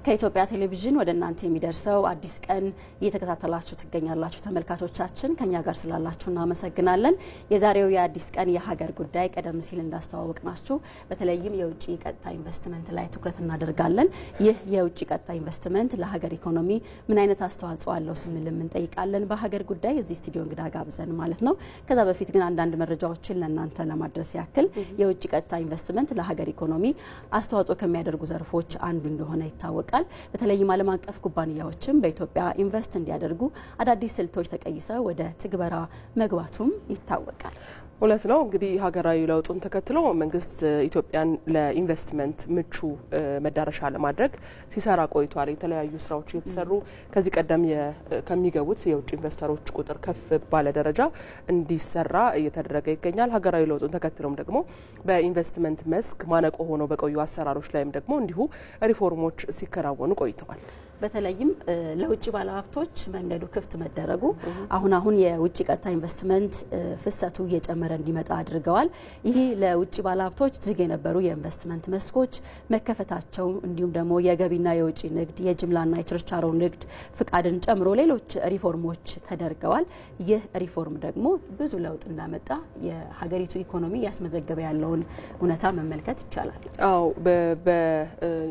ከኢትዮጵያ ቴሌቪዥን ወደ እናንተ የሚደርሰው አዲስ ቀን እየተከታተላችሁ ትገኛላችሁ ተመልካቾቻችን ከኛ ጋር ስላላችሁ እናመሰግናለን። የዛሬው የአዲስ ቀን የሀገር ጉዳይ ቀደም ሲል እንዳስተዋወቅናችሁ በተለይም የውጭ ቀጥታ ኢንቨስትመንት ላይ ትኩረት እናደርጋለን። ይህ የውጭ ቀጥታ ኢንቨስትመንት ለሀገር ኢኮኖሚ ምን አይነት አስተዋጽኦ አለው ስንል እንጠይቃለን። በሀገር ጉዳይ እዚህ ስቱዲዮ እንግዳ ጋብዘን ማለት ነው። ከዛ በፊት ግን አንዳንድ መረጃዎችን ለእናንተ ለማድረስ ያክል የውጭ ቀጥታ ኢንቨስትመንት ለሀገር ኢኮኖሚ አስተዋጽኦ ከሚያደርጉ ዘርፎች አንዱ እንደሆነ ይታወቃል። በተለይም ዓለም አቀፍ ኩባንያዎችም በኢትዮጵያ ኢንቨስት እንዲያደርጉ አዳዲስ ስልቶች ተቀይሰው ወደ ትግበራ መግባቱም ይታወቃል። ሁለት ነው እንግዲህ ሀገራዊ ለውጡን ተከትሎ መንግስት ኢትዮጵያን ለኢንቨስትመንት ምቹ መዳረሻ ለማድረግ ሲሰራ ቆይቷል። የተለያዩ ስራዎች እየተሰሩ ከዚህ ቀደም ከሚገቡት የውጭ ኢንቨስተሮች ቁጥር ከፍ ባለ ደረጃ እንዲሰራ እየተደረገ ይገኛል። ሀገራዊ ለውጡን ተከትሎም ደግሞ በኢንቨስትመንት መስክ ማነቆ ሆነው በቆዩ አሰራሮች ላይም ደግሞ እንዲሁ ሪፎርሞች ሲከናወኑ ቆይተዋል። በተለይም ለውጭ ባለሀብቶች መንገዱ ክፍት መደረጉ አሁን የውጭ ቀጥታ ኢንቨስትመንት ፍሰቱ እየጨመረ እንዲመጣ አድርገዋል። ይሄ ለውጭ ባለሀብቶች ዝግ የነበሩ የኢንቨስትመንት መስኮች መከፈታቸው እንዲሁም ደግሞ የገቢና የውጭ ንግድ የጅምላና የችርቻሮ ንግድ ፍቃድን ጨምሮ ሌሎች ሪፎርሞች ተደርገዋል። ይህ ሪፎርም ደግሞ ብዙ ለውጥ እንዳመጣ የሀገሪቱ ኢኮኖሚ ያስመዘገበ ያለውን እውነታ መመልከት ይቻላል። አዎ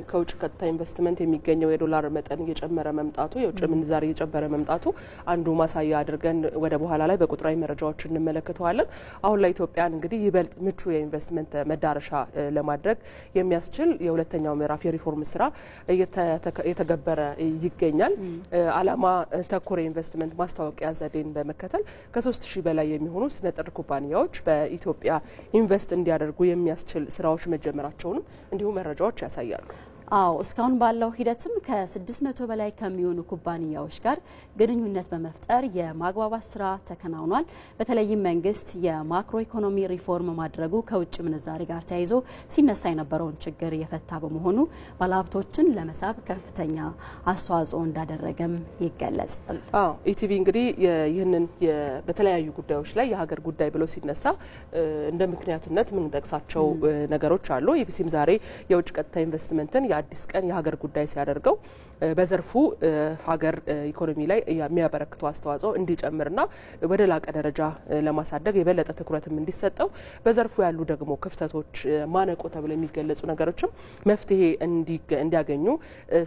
ከውጭ ቀጥታ ኢንቨስትመንት የሚገኘው የዶላር መጠን እየጨመረ መምጣቱ የውጭ ምንዛሪ እየጨመረ መምጣቱ አንዱ ማሳያ አድርገን ወደ በኋላ ላይ በቁጥራዊ መረጃዎች እንመለከተዋለን። አሁን ላይ ኢትዮጵያን እንግዲህ ይበልጥ ምቹ የኢንቨስትመንት መዳረሻ ለማድረግ የሚያስችል የሁለተኛው ምዕራፍ የሪፎርም ስራ እየተገበረ ይገኛል። ዓላማ ተኮር ኢንቨስትመንት ማስታወቂያ ዘዴን በመከተል ከ3000 በላይ የሚሆኑ ስመጥር ኩባንያዎች በኢትዮጵያ ኢንቨስት እንዲያደርጉ የሚያስችል ስራዎች መጀመራቸውንም እንዲሁ መረጃዎች ያሳያሉ። አዎ እስካሁን ባለው ሂደትም ከ600 በላይ ከሚሆኑ ኩባንያዎች ጋር ግንኙነት በመፍጠር የማግባባት ስራ ተከናውኗል። በተለይም መንግስት የማክሮ ኢኮኖሚ ሪፎርም ማድረጉ ከውጭ ምንዛሪ ጋር ተያይዞ ሲነሳ የነበረውን ችግር የፈታ በመሆኑ ባለሀብቶችን ለመሳብ ከፍተኛ አስተዋጽኦ እንዳደረገም ይገለጻል። ኢቲቪ እንግዲህ ይህንን በተለያዩ ጉዳዮች ላይ የሀገር ጉዳይ ብሎ ሲነሳ እንደ ምክንያትነት ምን ጠቅሳቸው ነገሮች አሉ። ኢቢሲም ዛሬ የውጭ ቀጥታ ኢንቨስትመንትን የአዲስ ቀን የሀገር ጉዳይ ሲያደርገው በዘርፉ ሀገር ኢኮኖሚ ላይ የሚያበረክተው አስተዋጽኦ እንዲጨምርና ወደ ላቀ ደረጃ ለማሳደግ የበለጠ ትኩረትም እንዲሰጠው በዘርፉ ያሉ ደግሞ ክፍተቶች ማነቆ ተብለው የሚገለጹ ነገሮችም መፍትሄ እንዲያገኙ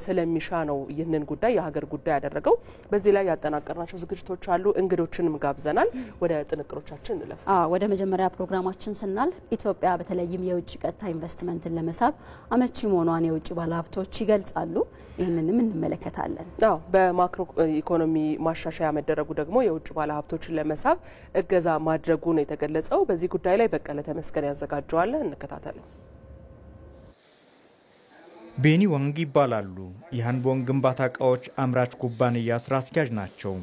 ስለሚሻ ነው ይህንን ጉዳይ የሀገር ጉዳይ ያደረገው። በዚህ ላይ ያጠናቀርናቸው ዝግጅቶች አሉ። እንግዶችንም ጋብዘናል። ወደ ጥንቅሮቻችን እንለፍ። ወደ መጀመሪያ ፕሮግራማችን ስናልፍ ኢትዮጵያ በተለይም የውጭ ቀጥታ ኢንቨስትመንትን ለመሳብ አመቺ መሆኗን የውጭ ባለሀብቶች ይገልጻሉ። ይህንንም እንመለከታለን። በማክሮ ኢኮኖሚ ማሻሻያ መደረጉ ደግሞ የውጭ ባለሀብቶችን ለመሳብ እገዛ ማድረጉ ነው የተገለጸው። በዚህ ጉዳይ ላይ በቀለ ተመስገን ያዘጋጀዋል። እንከታተል። ቤኒ ዋንግ ይባላሉ። የሃንቦን ግንባታ እቃዎች አምራች ኩባንያ ስራ አስኪያጅ ናቸው።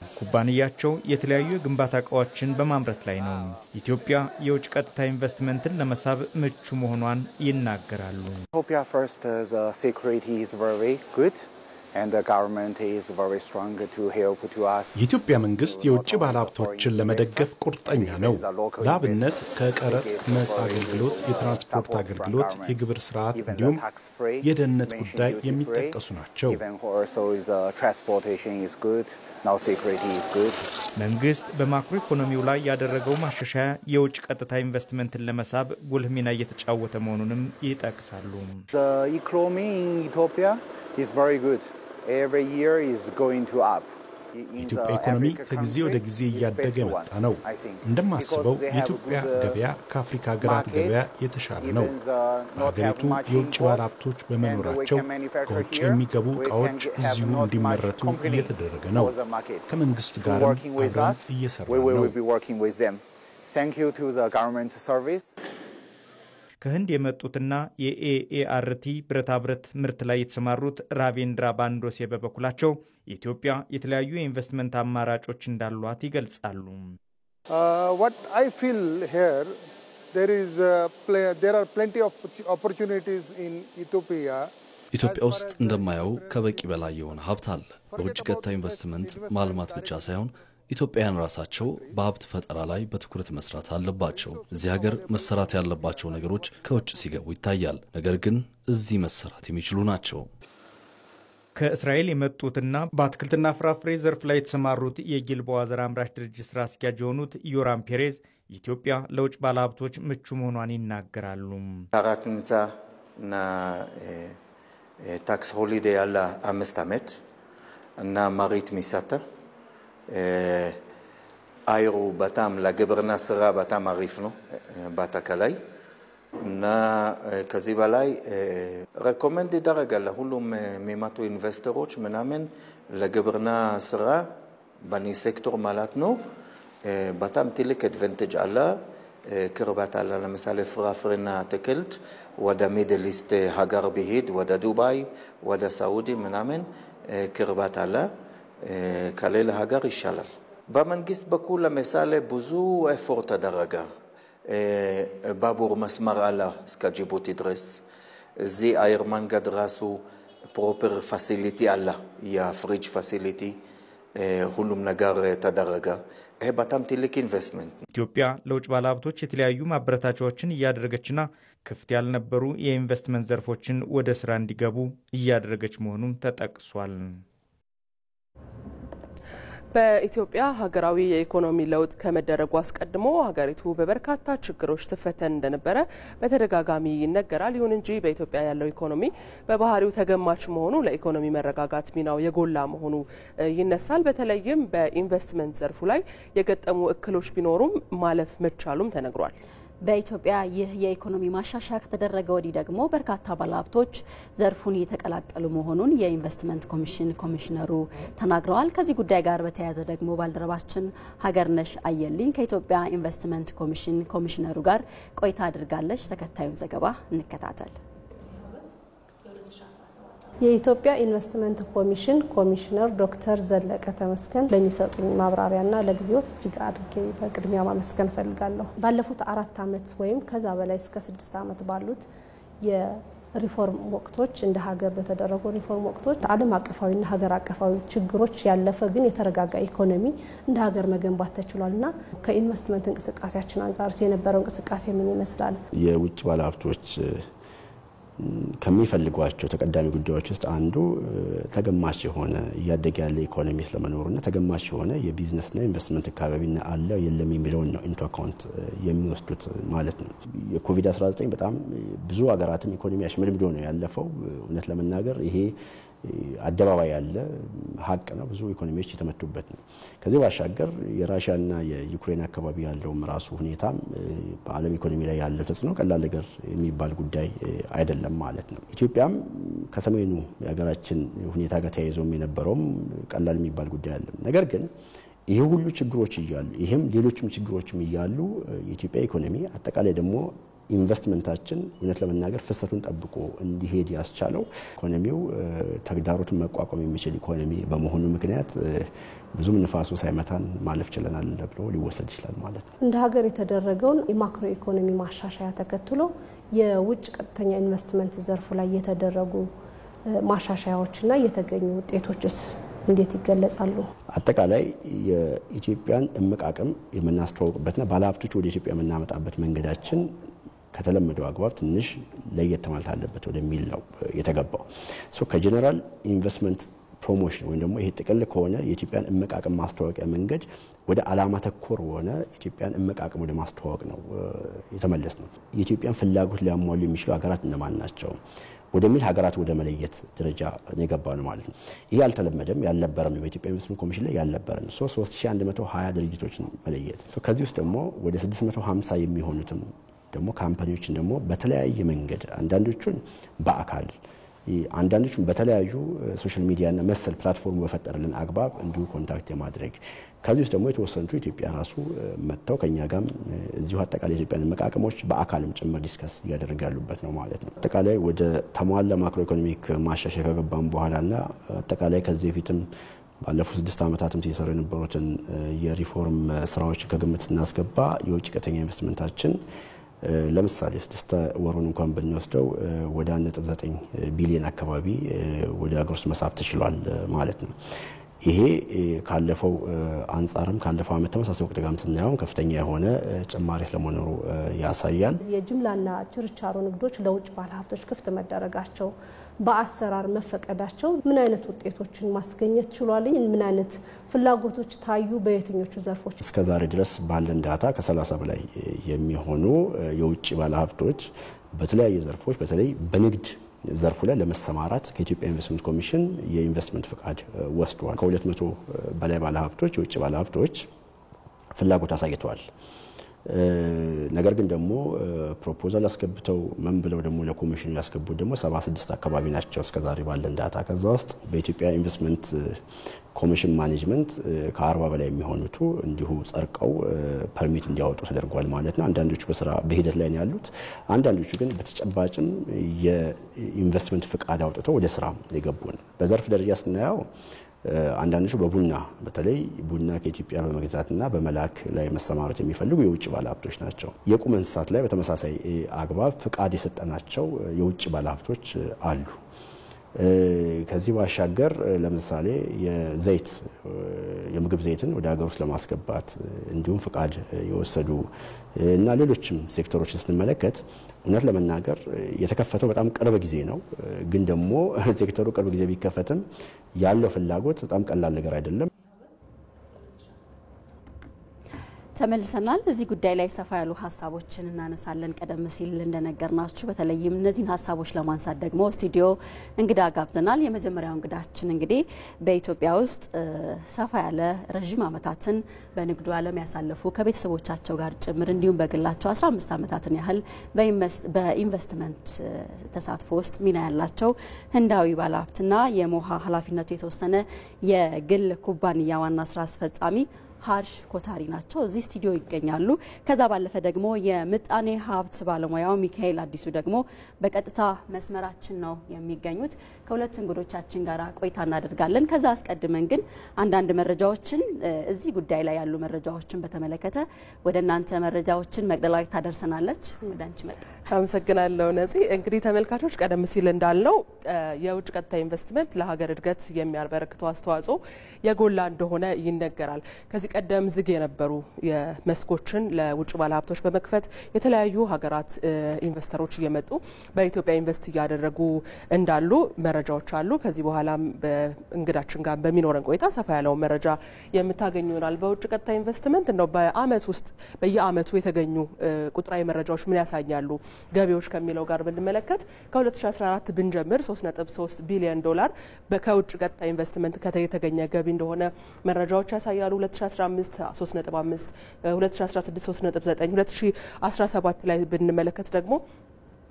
ኩባንያቸው የተለያዩ የግንባታ እቃዎችን በማምረት ላይ ነው። ኢትዮጵያ የውጭ ቀጥታ ኢንቨስትመንትን ለመሳብ ምቹ መሆኗን ይናገራሉ። Ethiopia first security is very good and the government is very strong to help to us. የኢትዮጵያ መንግስት የውጭ ባለሀብቶችን ለመደገፍ ቁርጠኛ ነው። ለአብነት ከቀረጥ ነጻ አገልግሎት፣ የትራንስፖርት አገልግሎት፣ የግብር ስርዓት እንዲሁም የደህንነት ጉዳይ የሚጠቀሱ ናቸው። መንግስት በማክሮ ኢኮኖሚው ላይ ያደረገው ማሻሻያ የውጭ ቀጥታ ኢንቨስትመንትን ለመሳብ ጉልህ ሚና እየተጫወተ መሆኑንም ይጠቅሳሉ። The economy in Ethiopia is very good. Every year is going to up. የኢትዮጵያ ኢኮኖሚ ከጊዜ ወደ ጊዜ እያደገ መጣ ነው። እንደማስበው የኢትዮጵያ ገበያ ከአፍሪካ ሀገራት ገበያ የተሻለ ነው። በሀገሪቱ የውጭ ባለሀብቶች በመኖራቸው ከውጭ የሚገቡ እቃዎች እዚሁ እንዲመረቱ እየተደረገ ነው። ከመንግስት ጋርም አብረን እየሰራን ነው። Thank you to the government service. ከህንድ የመጡትና የኤኤአርቲ ብረታብረት ምርት ላይ የተሰማሩት ራቬንድራ ባንዶሴ በበኩላቸው ኢትዮጵያ የተለያዩ የኢንቨስትመንት አማራጮች እንዳሏት ይገልጻሉ። What I feel here, there are plenty of opportunities in Ethiopia. ኢትዮጵያ ውስጥ እንደማየው ከበቂ በላይ የሆነ ሀብት አለ። በውጭ ቀጥታ ኢንቨስትመንት ማልማት ብቻ ሳይሆን ኢትዮጵያውያን ራሳቸው በሀብት ፈጠራ ላይ በትኩረት መስራት አለባቸው። እዚህ ሀገር መሰራት ያለባቸው ነገሮች ከውጭ ሲገቡ ይታያል፣ ነገር ግን እዚህ መሰራት የሚችሉ ናቸው። ከእስራኤል የመጡትና በአትክልትና ፍራፍሬ ዘርፍ ላይ የተሰማሩት የጊልቦአ ዘር አምራች ድርጅት ስራ አስኪያጅ የሆኑት ዮራም ፔሬዝ ኢትዮጵያ ለውጭ ባለሀብቶች ምቹ መሆኗን ይናገራሉ። አራትንዛ እና ታክስ ሆሊዴይ ያለ 5 ዓመት እና ማሪት ሚሳተ አይሩ በጣም ለግብርና ስራ በጣም አሪፍ ነው በአጠቃላይ እና ከዚህ በላይ ሬኮመንድ ይደረጋል ሁሉም የሚመጡ ኢንቨስተሮች ምናምን ለግብርና ስራ በኒ ሴክተር ማለት ነው በጣም ትልቅ አድቫንቴጅ አለ ቅርበት አለ ለምሳሌ ፍራፍሬና አትክልት ወደ ሚድል ኢስት ሀገር ቢሄድ ወደ ዱባይ ወደ ሳውዲ ምናምን ቅርበት አለ ከሌላ ሀገር ይሻላል በመንግስት በኩል ለምሳሌ ብዙ ኤፎርት ተደረገ ባቡር መስመር አለ እስከ ጅቡቲ ድረስ እዚህ አየር መንገድ ራሱ ፕሮፐር ፋሲሊቲ አለ የፍሪጅ ፋሲሊቲ ሁሉም ነገር ተደረገ ይሄ በጣም ትልቅ ኢንቨስትመንት ኢትዮጵያ ለውጭ ባለሀብቶች የተለያዩ ማበረታቻዎችን እያደረገችና ክፍት ያልነበሩ የኢንቨስትመንት ዘርፎችን ወደ ስራ እንዲገቡ እያደረገች መሆኑን ተጠቅሷል። በኢትዮጵያ ሀገራዊ የኢኮኖሚ ለውጥ ከመደረጉ አስቀድሞ ሀገሪቱ በበርካታ ችግሮች ተፈተን እንደነበረ በተደጋጋሚ ይነገራል። ይሁን እንጂ በኢትዮጵያ ያለው ኢኮኖሚ በባህሪው ተገማች መሆኑ ለኢኮኖሚ መረጋጋት ሚናው የጎላ መሆኑ ይነሳል። በተለይም በኢንቨስትመንት ዘርፉ ላይ የገጠሙ እክሎች ቢኖሩም ማለፍ መቻሉም ተነግሯል። በኢትዮጵያ ይህ የኢኮኖሚ ማሻሻያ ከተደረገ ወዲህ ደግሞ በርካታ ባለሀብቶች ዘርፉን እየተቀላቀሉ መሆኑን የኢንቨስትመንት ኮሚሽነሩ ተናግረዋል። ከዚህ ጉዳይ ጋር በተያያዘ ደግሞ ባልደረባችን ሀገርነሽ አየልኝ ከኢትዮጵያ ኢንቨስትመንት ኮሚሽነሩ ጋር ቆይታ አድርጋለች። ተከታዩን ዘገባ እንከታተል። የኢትዮጵያ ኢንቨስትመንት ኮሚሽን ኮሚሽነር ዶክተር ዘለቀ ተመስገን ለሚሰጡኝ ማብራሪያና ለጊዜው እጅግ አድርጌ በቅድሚያ ማመስገን ፈልጋለሁ። ባለፉት 4 ዓመት ወይም ከዛ በላይ እስከ 6 ዓመት ባሉት የሪፎርም ወቅቶች እንደ ሀገር በተደረጉ ሪፎርም ወቅቶች ዓለም አቀፋዊና ሀገር አቀፋዊ ችግሮች ያለፈ ግን የተረጋጋ ኢኮኖሚ እንደ ሀገር መገንባት ተችሏልና ከኢንቨስትመንት እንቅስቃሴያችን አንፃር የነበረው እንቅስቃሴ ምን ይመስላል? የውጭ ባለሀብቶች ከሚፈልጓቸው ተቀዳሚ ጉዳዮች ውስጥ አንዱ ተገማች የሆነ እያደገ ያለ ኢኮኖሚ ስለመኖሩና ተገማች የሆነ የቢዝነስና ኢንቨስትመንት አካባቢና አለ የለም የሚለውን ነው ኢንቱ አካውንት የሚወስዱት ማለት ነው። የኮቪድ-19 በጣም ብዙ ሀገራትን ኢኮኖሚ አሽመድምዶ ነው ያለፈው። እውነት ለመናገር ይሄ አደባባይ ያለ ሀቅ ነው። ብዙ ኢኮኖሚዎች የተመቱበት ነው። ከዚህ ባሻገር የራሺያና የዩክሬን አካባቢ ያለው ራሱ ሁኔታ በዓለም ኢኮኖሚ ላይ ያለው ተጽዕኖ ቀላል ነገር የሚባል ጉዳይ አይደለም ማለት ነው። ኢትዮጵያም ከሰሜኑ የሀገራችን ሁኔታ ጋር ተያይዞም የነበረውም ቀላል የሚባል ጉዳይ አይደለም። ነገር ግን ይሄ ሁሉ ችግሮች እያሉ ይሄም ሌሎችም ችግሮችም እያሉ የኢትዮጵያ ኢኮኖሚ አጠቃላይ ደግሞ ኢንቨስትመንታችን እውነት ለመናገር ፍሰቱን ጠብቆ እንዲሄድ ያስቻለው ኢኮኖሚው ተግዳሮቱን መቋቋም የሚችል ኢኮኖሚ በመሆኑ ምክንያት ብዙም ንፋሱ ሳይመታን ማለፍ ችለናል ብሎ ሊወሰድ ይችላል ማለት ነው። እንደ ሀገር የተደረገውን የማክሮ ኢኮኖሚ ማሻሻያ ተከትሎ የውጭ ቀጥተኛ ኢንቨስትመንት ዘርፉ ላይ የተደረጉ ማሻሻያዎችና የተገኙ ውጤቶችስ እንዴት ይገለጻሉ? አጠቃላይ የኢትዮጵያን እምቅ አቅም የምናስተዋውቅበትና ባለሀብቶች ወደ ኢትዮጵያ የምናመጣበት መንገዳችን ከተለመደው አግባብ ትንሽ ለየት ማለት አለበት ወደሚል ነው የተገባው። ከጀነራል ኢንቨስትመንት ፕሮሞሽን ወይም ደግሞ ይሄ ጥቅል ከሆነ የኢትዮጵያን እምቅ አቅም ማስተዋወቂያ መንገድ ወደ ዓላማ ተኮር ሆነ ኢትዮጵያን እምቅ አቅም ወደ ማስተዋወቅ ነው የተመለስ ነው። የኢትዮጵያን ፍላጎት ሊያሟሉ የሚችሉ ሀገራት እነማን ናቸው ወደሚል ሀገራት ወደ መለየት ደረጃ የገባው ነው ማለት ነው። ይሄ አልተለመደም ያልነበረም ነው። በኢትዮጵያ ኢንቨስትመንት ኮሚሽን ላይ ያልነበረም ነው። 3120 ድርጅቶችን መለየት ከዚህ ውስጥ ደግሞ ወደ 650 የሚሆኑትም ደግሞ ካምፓኒዎችን ደግሞ በተለያየ መንገድ አንዳንዶቹን በአካል አንዳንዶቹን በተለያዩ ሶሻል ሚዲያና መሰል ፕላትፎርም በፈጠረልን አግባብ እንዲሁ ኮንታክት የማድረግ ከዚህ ውስጥ ደግሞ የተወሰኑት ኢትዮጵያ ራሱ መጥተው ከኛ ጋር እዚሁ አጠቃላይ ኢትዮጵያን መቃቀሞች በአካልም ጭምር ዲስከስ ያደርጋሉበት ነው ማለት ነው። አጠቃላይ ወደ ተሟላ ማክሮ ኢኮኖሚክ ማሻሻያ ከገባን በኋላና አጠቃላይ ከዚህ በፊትም ባለፉት 6 ዓመታትም ሲሰሩ የነበሩትን የሪፎርም ስራዎች ከግምት ስናስገባ የውጭ ቀጥተኛ ኢንቨስትመንታችን ለምሳሌ 6 ወሩን እንኳን ብንወስደው ወደ 1.9 ቢሊዮን አካባቢ ወደ ሀገር ውስጥ መሳብ ተችሏል ማለት ነው። ይሄ ካለፈው አንጻርም ካለፈው ዓመት ተመሳሳይ ወቅት ጋር ስናየው ከፍተኛ የሆነ ጭማሪ ስለመኖሩ ያሳያል። የጅምላና ችርቻሮ ንግዶች ለውጭ ባለሀብቶች ክፍት መደረጋቸው በአሰራር መፈቀዳቸው ምን አይነት ውጤቶችን ማስገኘት ችሏል? ምን አይነት ፍላጎቶች ታዩ? በየትኞቹ ዘርፎች? እስከዛሬ ድረስ ባለን ዳታ ከ30 በላይ የሚሆኑ የውጭ ባለሀብቶች በተለያዩ ዘርፎች በተለይ በንግድ ዘርፉ ላይ ለመሰማራት ከኢትዮጵያ ኢንቨስትመንት ኮሚሽን የኢንቨስትመንት ፍቃድ ወስዷል። ከ200 በላይ ባለሀብቶች የውጭ ባለሀብቶች ፍላጎት አሳይተዋል። ነገር ግን ደግሞ ፕሮፖዛል አስገብተው ምን ብለው ደግሞ ለኮሚሽኑ ያስገቡት ደግሞ 76 አካባቢ ናቸው እስከዛሬ ባለን ዳታ። ከዛ ውስጥ በኢትዮጵያ ኢንቨስትመንት ኮሚሽን ማኔጅመንት ከ40 በላይ የሚሆኑት እንዲሁ ጸድቀው ፐርሚት እንዲያወጡ ተደርጓል ማለት ነው። አንዳንዶቹ በስራ በሂደት ላይ ነው ያሉት። አንዳንዶቹ ግን በተጨባጭም የኢንቨስትመንት ፍቃድ አውጥተው ወደ ስራ የገቡ ነው። በዘርፍ ደረጃ ስናየው አንዳንዶቹ በቡና በተለይ ቡና ከኢትዮጵያ በመግዛትና በመላክ ላይ መሰማራት የሚፈልጉ የውጭ ባለሀብቶች ናቸው። የቁም እንስሳት ላይ በተመሳሳይ አግባብ ፍቃድ የሰጠናቸው የውጭ ባለሀብቶች አሉ። ከዚህ ባሻገር ለምሳሌ የዘይት የምግብ ዘይትን ወደ ሀገር ውስጥ ለማስገባት እንዲሁም ፍቃድ የወሰዱ እና ሌሎችም ሴክተሮች ስንመለከት እውነት ለመናገር የተከፈተው በጣም ቅርብ ጊዜ ነው። ግን ደግሞ ሴክተሩ ቅርብ ጊዜ ቢከፈትም ያለው ፍላጎት በጣም ቀላል ነገር አይደለም። ተመልሰናል። እዚህ ጉዳይ ላይ ሰፋ ያሉ ሀሳቦችን እናነሳለን። ቀደም ሲል እንደነገርናችሁ በተለይም እነዚህን ሀሳቦች ለማንሳት ደግሞ ስቱዲዮ እንግዳ ጋብዘናል። የመጀመሪያው እንግዳችን እንግዲህ በኢትዮጵያ ውስጥ ሰፋ ያለ ረጅም ዓመታትን በንግዱ ዓለም ያሳለፉ ከቤተሰቦቻቸው ጋር ጭምር እንዲሁም በግላቸው 15 ዓመታትን ያህል በኢንቨስትመንት ተሳትፎ ውስጥ ሚና ያላቸው ህንዳዊ ባለሀብትና የሞሃ ኃላፊነቱ የተወሰነ የግል ኩባንያ ዋና ስራ አስፈጻሚ ሀርሽ ኮታሪ ናቸው። እዚህ ስቱዲዮ ይገኛሉ። ከዛ ባለፈ ደግሞ የምጣኔ ሀብት ባለሙያው ሚካኤል አዲሱ ደግሞ በቀጥታ መስመራችን ነው የሚገኙት። ከሁለት እንግዶቻችን ጋር ቆይታ እናደርጋለን። ከዛ አስቀድመን ግን አንዳንድ መረጃዎችን እዚህ ጉዳይ ላይ ያሉ መረጃዎችን በተመለከተ ወደ እናንተ መረጃዎችን መቅደላዊት ታደርሰናለች። ወዳንቺ መጣ። አመሰግናለሁ ነፂ። እንግዲህ ተመልካቾች ቀደም ሲል እንዳልነው የውጭ ቀጥታ ኢንቨስትመንት ለሀገር እድገት የሚያበረክተው አስተዋጽኦ የጎላ እንደሆነ ይነገራል። ከዚህ ቀደም ዝግ የነበሩ የመስኮችን ለውጭ ባለሀብቶች በመክፈት የተለያዩ ሀገራት ኢንቨስተሮች እየመጡ በኢትዮጵያ ኢንቨስት እያደረጉ እንዳሉ መረጃዎች አሉ። ከዚህ በኋላም በእንግዳችን ጋር በሚኖረን ቆይታ ሰፋ ያለው መረጃ የምታገኙ ይሆናል። በውጭ ቀጥታ ኢንቨስትመንት ነው በአመት ውስጥ በየአመቱ የተገኙ ቁጥራዊ መረጃዎች ምን ያሳያሉ? ገቢዎች ከሚለው ጋር ብንመለከት ከ2014 ብንጀምር 3.3 ቢሊዮን ዶላር ከውጭ ቀጥታ ኢንቨስትመንት ከተገኘ ገቢ እንደሆነ መረጃዎች ያሳያሉ። 2015 3.5 2016 3.9 2017 ላይ ብንመለከት ደግሞ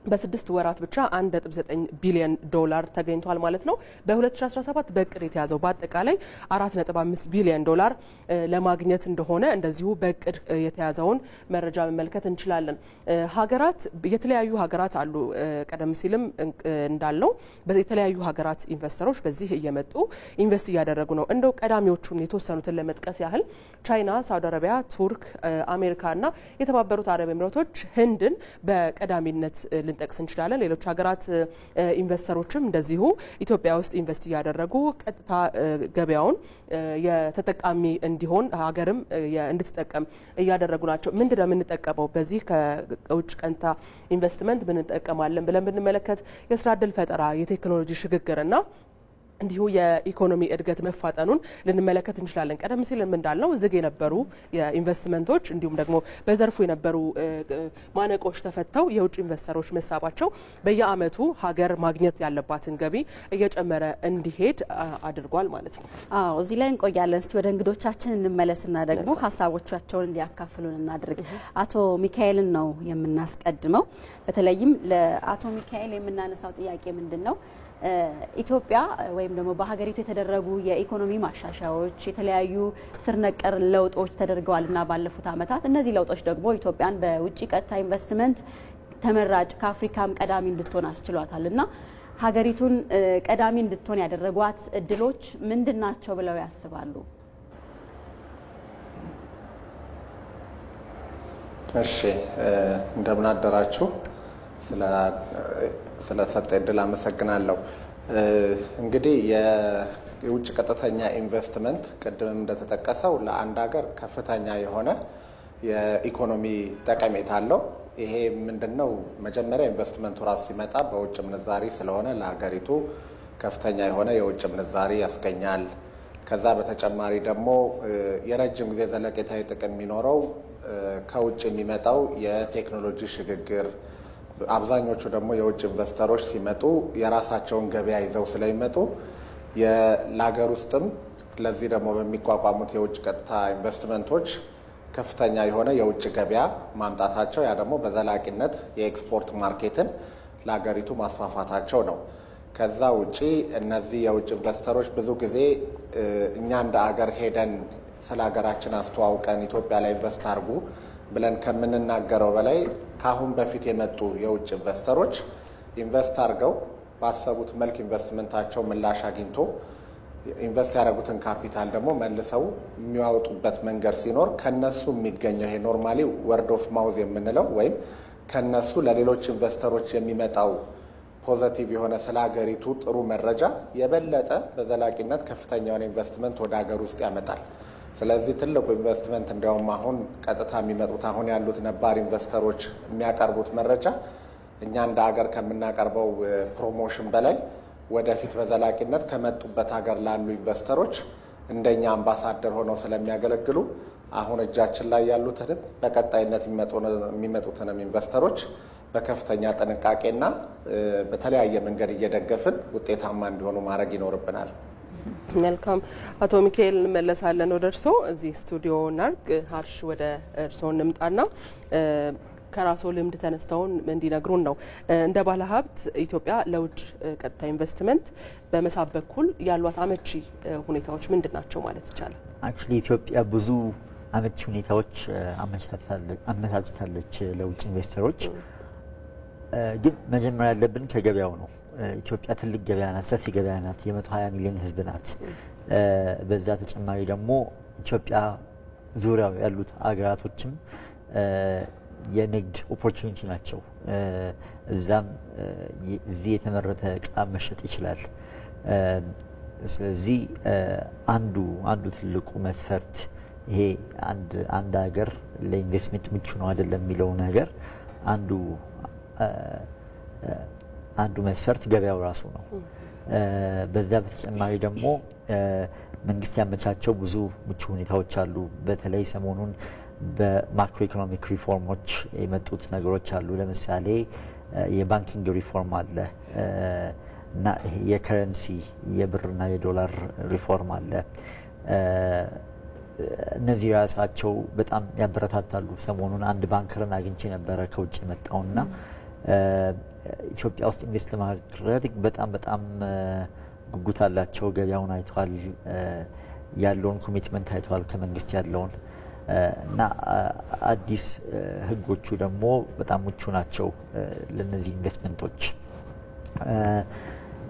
በስድስት ወራት ብቻ 1.9 ቢሊዮን ዶላር ተገኝቷል ማለት ነው። በ2017 በእቅድ የተያዘው በአጠቃላይ 4.5 ቢሊዮን ዶላር ለማግኘት እንደሆነ እንደዚሁ በእቅድ የተያዘውን መረጃ መመልከት እንችላለን። ሀገራት የተለያዩ ሀገራት አሉ። ቀደም ሲልም እንዳልነው የተለያዩ ሀገራት ኢንቨስተሮች በዚህ እየመጡ ኢንቨስት እያደረጉ ነው። እንደው ቀዳሚዎቹን የተወሰኑትን ለመጥቀስ ያህል ቻይና፣ ሳውዲ አረቢያ፣ ቱርክ፣ አሜሪካና የተባበሩት አረብ ኤሚሬቶች ህንድን በቀዳሚነት ልንጠቅስ እንችላለን። ሌሎች ሀገራት ኢንቨስተሮችም እንደዚሁ ኢትዮጵያ ውስጥ ኢንቨስት እያደረጉ ቀጥታ ገበያውን የተጠቃሚ እንዲሆን ሀገርም እንድትጠቀም እያደረጉ ናቸው። ምንድነው የምንጠቀመው? በዚህ ከውጭ ቀጥታ ኢንቨስትመንት ምን እንጠቀማለን ብለን ብንመለከት የስራ ዕድል ፈጠራ፣ የቴክኖሎጂ ሽግግርና እንዲሁ የኢኮኖሚ እድገት መፋጠኑን ልንመለከት እንችላለን። ቀደም ሲል እንዳልነው ዝግ የነበሩ የኢንቨስትመንቶች እንዲሁም ደግሞ በዘርፉ የነበሩ ማነቆች ተፈተው የውጭ ኢንቨስተሮች መሳባቸው በየአመቱ ሀገር ማግኘት ያለባትን ገቢ እየጨመረ እንዲሄድ አድርጓል ማለት ነው። አዎ፣ እዚህ ላይ እንቆያለን። እስቲ ወደ እንግዶቻችን እንመለስና ደግሞ ሀሳቦቻቸውን እንዲያካፍሉን እናድርግ። አቶ ሚካኤልን ነው የምናስቀድመው። በተለይም ለአቶ ሚካኤል የምናነሳው ጥያቄ ምንድነው? ኢትዮጵያ ወይም ደግሞ በሀገሪቱ የተደረጉ የኢኮኖሚ ማሻሻያዎች የተለያዩ ስር ነቀል ለውጦች ተደርገዋልና ባለፉት አመታት እነዚህ ለውጦች ደግሞ ኢትዮጵያን በውጭ ቀጥታ ኢንቨስትመንት ተመራጭ ከአፍሪካም ቀዳሚ እንድትሆን አስችሏታልና ሀገሪቱን ቀዳሚ እንድትሆን ያደረጓት እድሎች ምንድናቸው ብለው ያስባሉ? እሺ፣ እንደምን አደራችሁ። ስለ ሰጠ እድል አመሰግናለሁ። እንግዲህ የውጭ ቀጥተኛ ኢንቨስትመንት ቅድም እንደተጠቀሰው ለአንድ ሀገር ከፍተኛ የሆነ የኢኮኖሚ ጠቀሜታ አለው። ይሄ ምንድነው? መጀመሪያ ኢንቨስትመንቱ ራስ ሲመጣ በውጭ ምንዛሪ ስለሆነ ለሀገሪቱ ከፍተኛ የሆነ የውጭ ምንዛሪ ያስገኛል። ከዛ በተጨማሪ ደግሞ የረጅም ጊዜ ዘለቄታዊ ጥቅም የሚኖረው ከውጭ የሚመጣው የቴክኖሎጂ ሽግግር፣ አብዛኞቹ ደግሞ የውጭ ኢንቨስተሮች ሲመጡ የራሳቸውን ገበያ ይዘው ስለሚመጡ ለሀገር ውስጥም ለዚህ ደግሞ በሚቋቋሙት የውጭ ቀጥታ ኢንቨስትመንቶች ከፍተኛ የሆነ የውጭ ገበያ ማምጣታቸው ያ ደግሞ በዘላቂነት የኤክስፖርት ማርኬትን ለሀገሪቱ ማስፋፋታቸው ነው። ከዛ ውጪ እነዚህ የውጭ ኢንቨስተሮች ብዙ ጊዜ እኛ እንደ አገር ሄደን ስለ ሀገራችን አስተዋውቀን ኢትዮጵያ ላይ ኢንቨስት አድርጉ ብለን ከምንናገረው በላይ ካሁን በፊት የመጡ የውጭ ኢንቨስተሮች ኢንቨስት አድርገው ባሰቡት መልክ ኢንቨስትመንታቸው ምላሽ አግኝቶ ኢንቨስት ያደረጉትን ካፒታል ደግሞ መልሰው የሚያወጡበት መንገድ ሲኖር ከነሱ የሚገኘው ይሄ ኖርማሊ ወርድ ኦፍ ማውዝ የምንለው ወይም ከነሱ ለሌሎች ኢንቨስተሮች የሚመጣው ፖዚቲቭ የሆነ ስለ ሀገሪቱ ጥሩ መረጃ የበለጠ በዘላቂነት ከፍተኛ የሆነ ኢንቨስትመንት ወደ ሀገር ውስጥ ያመጣል። ስለዚህ ትልቁ ኢንቨስትመንት እንዲያውም አሁን ቀጥታ የሚመጡት አሁን ያሉት ነባር ኢንቨስተሮች የሚያቀርቡት መረጃ እኛ እንደ ሀገር ከምናቀርበው ፕሮሞሽን በላይ ወደፊት በዘላቂነት ከመጡበት ሀገር ላሉ ኢንቨስተሮች እንደኛ አምባሳደር ሆነው ስለሚያገለግሉ አሁን እጃችን ላይ ያሉትንም በቀጣይነት የሚመጡትንም ኢንቨስተሮች በከፍተኛ ጥንቃቄና በተለያየ መንገድ እየደገፍን ውጤታማ እንዲሆኑ ማድረግ ይኖርብናል። መልካም አቶ ሚካኤል እንመለሳለን ወደ እርሶ እዚህ ስቱዲዮ ናርግ ሀርሽ ወደ እርሶ እንምጣና ከራስዎ ልምድ ተነስተውን እንዲነግሩን ነው። እንደ ባለሀብት ኢትዮጵያ ለውጭ ቀጥታ ኢንቨስትመንት በመሳብ በኩል ያሏት አመቺ ሁኔታዎች ምንድን ናቸው ማለት ይቻላል? አክቹሊ ኢትዮጵያ ብዙ አመቺ ሁኔታዎች አመቻችታለች ለውጭ ኢንቨስተሮች። ግን መጀመሪያ ያለብን ከገበያው ነው። ኢትዮጵያ ትልቅ ገበያ ናት፣ ሰፊ ገበያ ናት፣ የ120 ሚሊዮን ህዝብ ናት። በዛ ተጨማሪ ደግሞ ኢትዮጵያ ዙሪያው ያሉት አገራቶችም የንግድ ኦፖርቹኒቲ ናቸው። እዛም እዚህ የተመረተ እቃ መሸጥ ይችላል። ስለዚህ አንዱ ትልቁ መስፈርት ይሄ አንድ ሀገር ለኢንቨስትመንት ምቹ ነው አይደለም የሚለው ነገር አንዱ መስፈርት ገበያው ራሱ ነው። በዛ በተጨማሪ ደግሞ መንግስት ያመቻቸው ብዙ ምቹ ሁኔታዎች አሉ። በተለይ ሰሞኑን በማክሮ ኢኮኖሚክ ሪፎርሞች የመጡት ነገሮች አሉ። ለምሳሌ የባንኪንግ ሪፎርም አለ እና የከረንሲ የብርና የዶላር ሪፎርም አለ። እነዚህ ራሳቸው በጣም ያበረታታሉ። ሰሞኑን አንድ ባንከርን አግኝቼ ነበረ ከውጭ የመጣውና ኢትዮጵያ ውስጥ ኢንቨስት ለማድረግ በጣም ጉጉት አላቸው። ገበያውን አይተዋል፣ ያለውን ኮሚትመንት አይተዋል ከመንግስት ያለውን እና አዲስ ህጎቹ ደግሞ በጣም ምቹ ናቸው ለነዚህ ኢንቨስትመንቶች።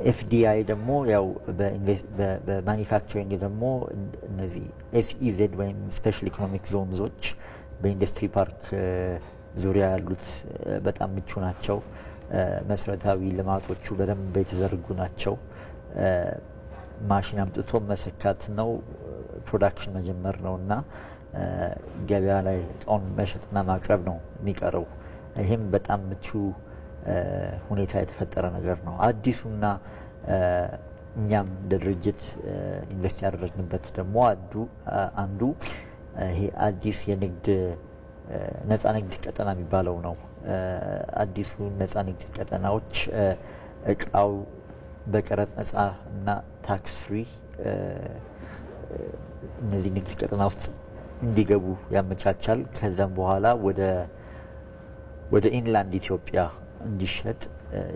ኤፍዲአይ ደግሞ ያው በማኒፋክቸሪንግ ደግሞ እነዚህ ኤስኢዜድ ወይም ስፔሻል ኢኮኖሚክ ዞንዞች በኢንዱስትሪ ፓርክ ዙሪያ ያሉት በጣም ምቹ ናቸው። መሰረታዊ ልማቶቹ በደንብ የተዘረጉ ናቸው። ማሽን አምጥቶ መሰካት ነው፣ ፕሮዳክሽን መጀመር ነው እና ገበያ ላይ እቃውን መሸጥና ማቅረብ ነው የሚቀረው። ይህም በጣም ምቹ ሁኔታ የተፈጠረ ነገር ነው። አዲሱና እኛም እንደ ድርጅት ኢንቨስት ያደረግንበት ደግሞ አንዱ ይሄ አዲስ የንግድ ነጻ ንግድ ቀጠና የሚባለው ነው። አዲሱ ነጻ ንግድ ቀጠናዎች እቃው በቀረጥ ነጻ እና ታክስ ፍሪ እነዚህ ንግድ ቀጠና ውስጥ እንዲገቡ ያመቻቻል። ከዛም በኋላ ወደ ኢንላንድ ኢትዮጵያ እንዲሸጥ